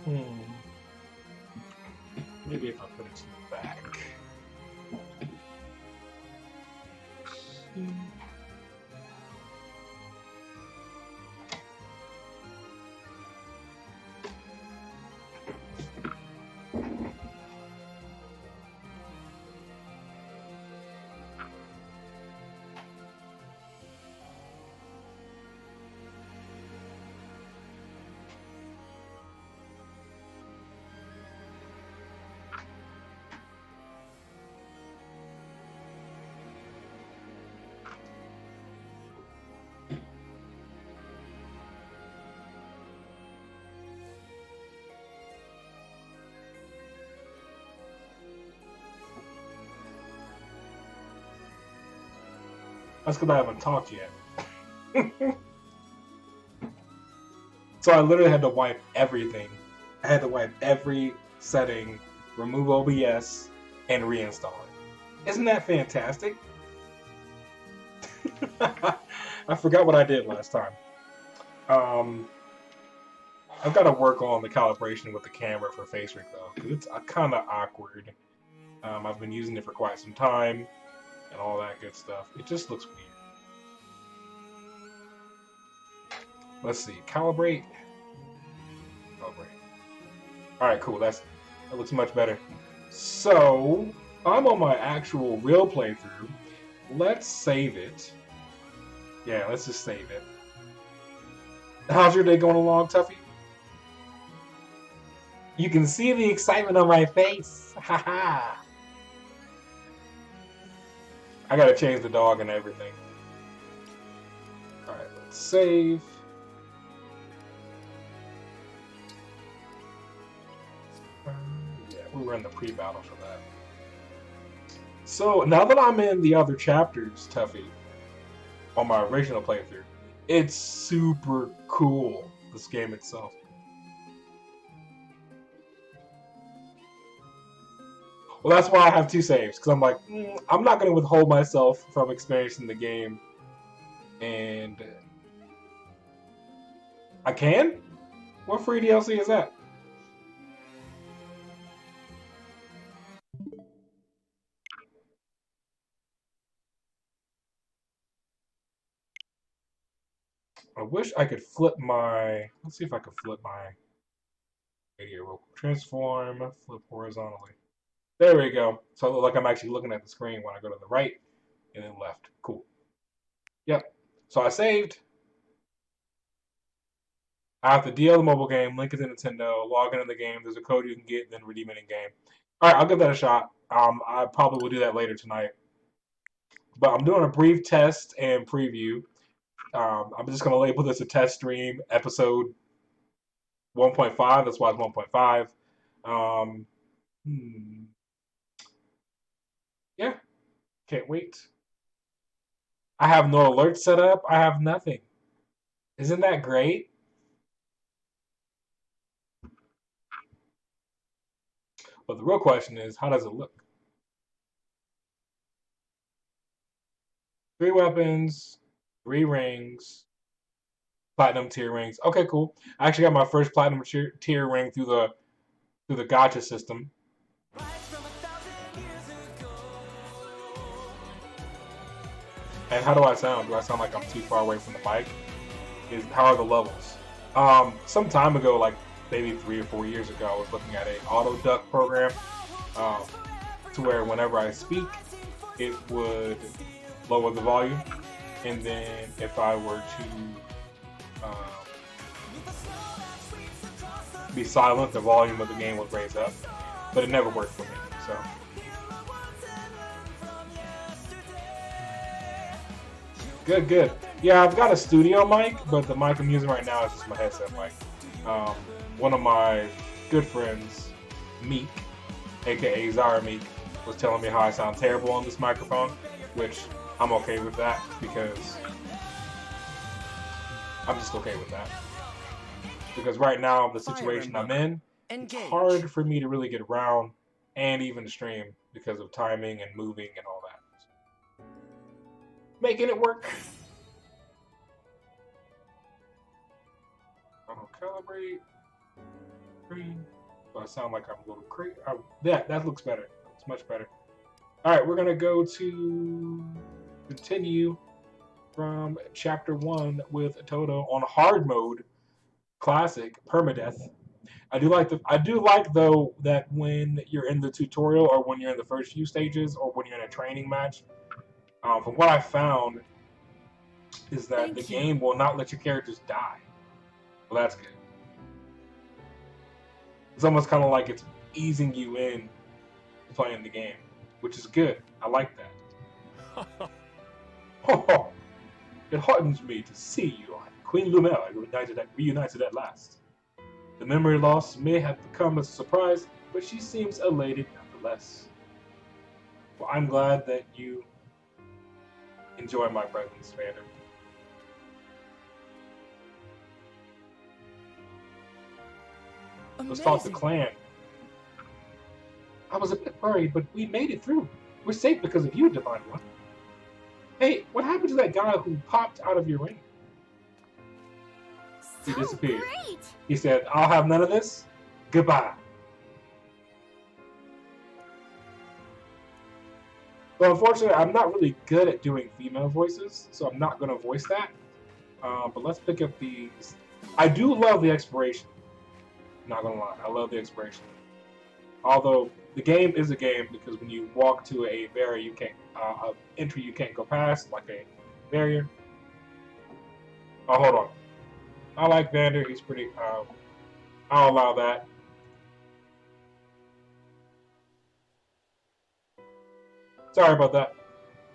Hmm. Maybe if I put it back. That's because I haven't talked yet. So I literally had to wipe everything. I had to wipe every setting, remove OBS, and reinstall it. Isn't that fantastic? I forgot what I did last time. I've got to work on the calibration with the camera for face rig though, because it's kind of awkward. I've been using it for quite some time, and all that good stuff. It just looks weird. Let's see, calibrate. All right, cool. That looks much better. So I'm on my actual real playthrough. Let's save it. Yeah, let's just save it. How's your day going along, Tuffy? You can see the excitement on my face. Haha. I gotta change the dog and everything. All right, let's save. Yeah, we were in the pre-battle for that. So now that I'm in the other chapters, Tuffy, on my original playthrough, it's super cool, this game itself. Well, that's why I have two saves, because I'm like, I'm not going to withhold myself from experiencing the game. And I can? What free DLC is that? I wish I could flip my... Let's see if I could flip my video real quick. Transform, flip horizontally. There we go. So I look like I'm actually looking at the screen when I go to the right and then left. Cool. Yep. So I saved. I have to DL the mobile game, link it to Nintendo, log into the game. There's a code you can get, then redeem it in game. All right, I'll give that a shot. I probably will do that later tonight. But I'm doing a brief test and preview. I'm just going to label this a test stream, episode 1.5. That's why it's 1.5. Um, yeah, can't wait. I have no alerts set up. I have nothing. Isn't that great? But the real question is, how does it look? 3 weapons, 3 rings, platinum tier rings. Okay, cool. I actually got my first platinum tier ring through the gacha system. And how do I sound? Do I sound like I'm too far away from the mic? How are the levels? Some time ago, like maybe 3 or 4 years ago, I was looking at an auto duck program to where whenever I speak, it would lower the volume, and then if I were to be silent, the volume of the game would raise up. But it never worked for me. So. Good, good. Yeah, I've got a studio mic, but the mic I'm using right now is just my headset mic. One of my good friends, Meek, aka Zara Meek, was telling me how I sound terrible on this microphone, which I'm okay with that because I'm just okay with that. Because right now, the situation I'm in, it's hard for me to really get around and even stream because of timing and moving and all that. Making it work. Auto calibrate. screen. Do I sound like I'm a little crazy? Yeah, that looks better. It's much better. All right, we're gonna go to continue from chapter 1 with Toto on hard mode, classic permadeath. I do like though that when you're in the tutorial or when you're in the first few stages or when you're in a training match, from what I found is that the game will not let your characters die. Well, that's good. It's almost kind of like it's easing you in to playing the game, which is good. I like that. It heartens me to see you, Queen Lumella, reunited at last. The memory loss may have become a surprise, but she seems elated nonetheless. Well, I'm glad that you enjoy my presence, Vander. Amazing. Let's talk to Clan. I was a bit worried, but we made it through. We're safe because of you, Divine One. Hey, what happened to that guy who popped out of your ring? He disappeared. Great. He said, I'll have none of this. Goodbye. Well, unfortunately, I'm not really good at doing female voices, so I'm not going to voice that. But let's pick up these. I do love the exploration. Not going to lie. I love the exploration. Although, the game is a game because when you walk to a barrier, you can't, entry you can't go past, like a barrier. Oh, hold on. I like Vander. He's pretty. I'll allow that. Sorry about that.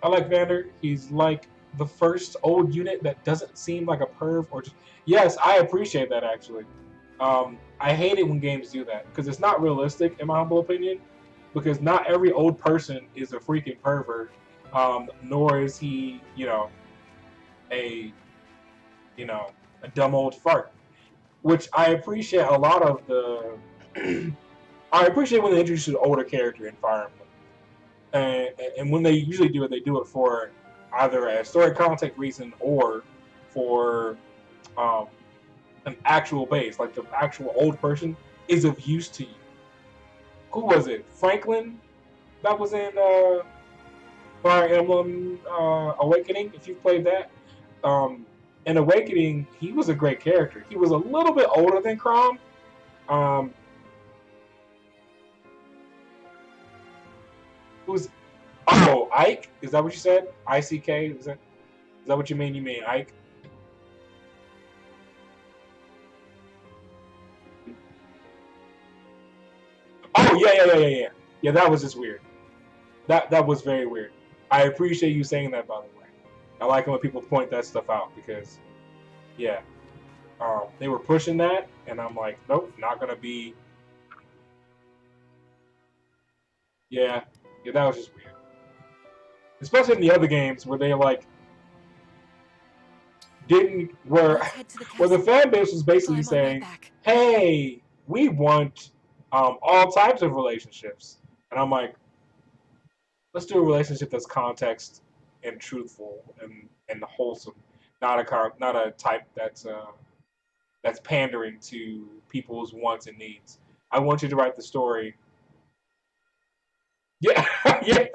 I like Vander. He's like the first old unit that doesn't seem like a perv or just. Yes, I appreciate that actually. I hate it when games do that because it's not realistic, in my humble opinion. Because not every old person is a freaking pervert, nor is he, a dumb old fart. Which I appreciate a lot of the. I appreciate when they introduce an older character in Fire Emblem, and when they usually do it, they do it for either a story content reason or for an actual base, like the actual old person is of use to you. Who was it? Franklin that was in Fire Emblem Awakening, if you've played that. In Awakening, he was a great character. He was a little bit older than Chrom. Who's Ike? Is that what you said? ICK? Is that what you mean? You mean Ike? Oh yeah. Yeah, that was just weird. That was very weird. I appreciate you saying that, by the way. I like it when people point that stuff out because, yeah, they were pushing that, and I'm like, nope, not gonna be. Yeah, that was just weird. Especially in the other games where they like didn't where the fan base was basically saying, "Hey, we want all types of relationships," and I'm like, let's do a relationship that's context and truthful and wholesome, not a type that's pandering to people's wants and needs. I want you to write the story. Yeah, yeah.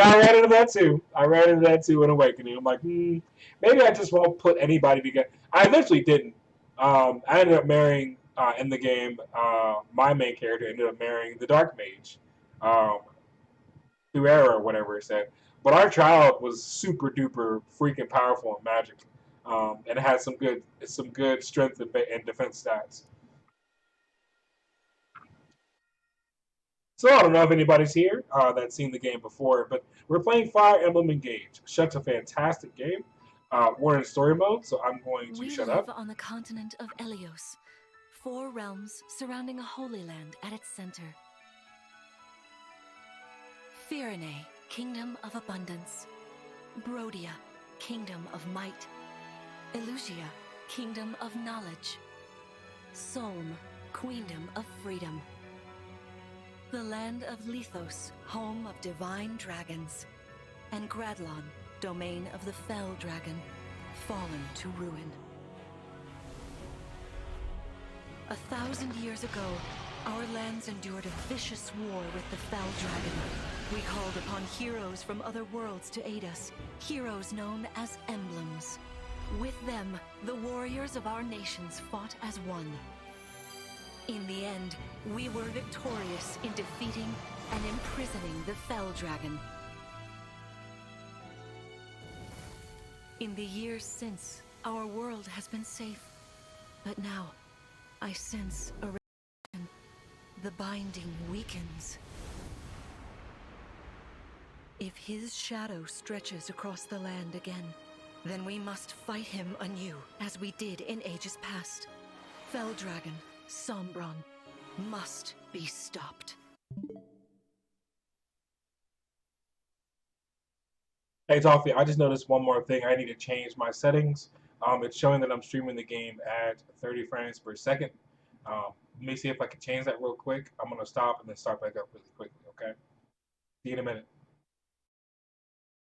I ran into that too in Awakening. I'm like, maybe I just won't put anybody together. I eventually didn't. I ended up marrying in the game. My main character ended up marrying the Dark Mage. Through error or whatever it said. But our child was super duper freaking powerful in magic, and it had some good strength and defense stats. So I don't know if anybody's here that's seen the game before, but we're playing Fire Emblem Engage. Such a fantastic game. We're in story mode, so I'm going to shut up. We live on the continent of Elios, 4 realms surrounding a holy land at its center. Firene, Kingdom of Abundance. Brodia, Kingdom of Might. Elucia, Kingdom of Knowledge. Solm, Queendom of Freedom. The land of Lethos, home of divine dragons. And Gradlon, domain of the fell dragon, fallen to ruin. 1,000 years ago, our lands endured a vicious war with the Fell Dragon. We called upon heroes from other worlds to aid us, heroes known as Emblems. With them, the warriors of our nations fought as one. In the end, we were victorious in defeating and imprisoning the Fell Dragon. In the years since, our world has been safe. But now, I sense a reaction. The binding weakens. If his shadow stretches across the land again, then we must fight him anew, as we did in ages past. Fell Dragon, Sombron, must be stopped. Hey, Toffee, I just noticed one more thing. I need to change my settings. It's showing that I'm streaming the game at 30 frames per second. Let me see if I can change that real quick. I'm going to stop and then start back up really quickly, okay? See you in a minute.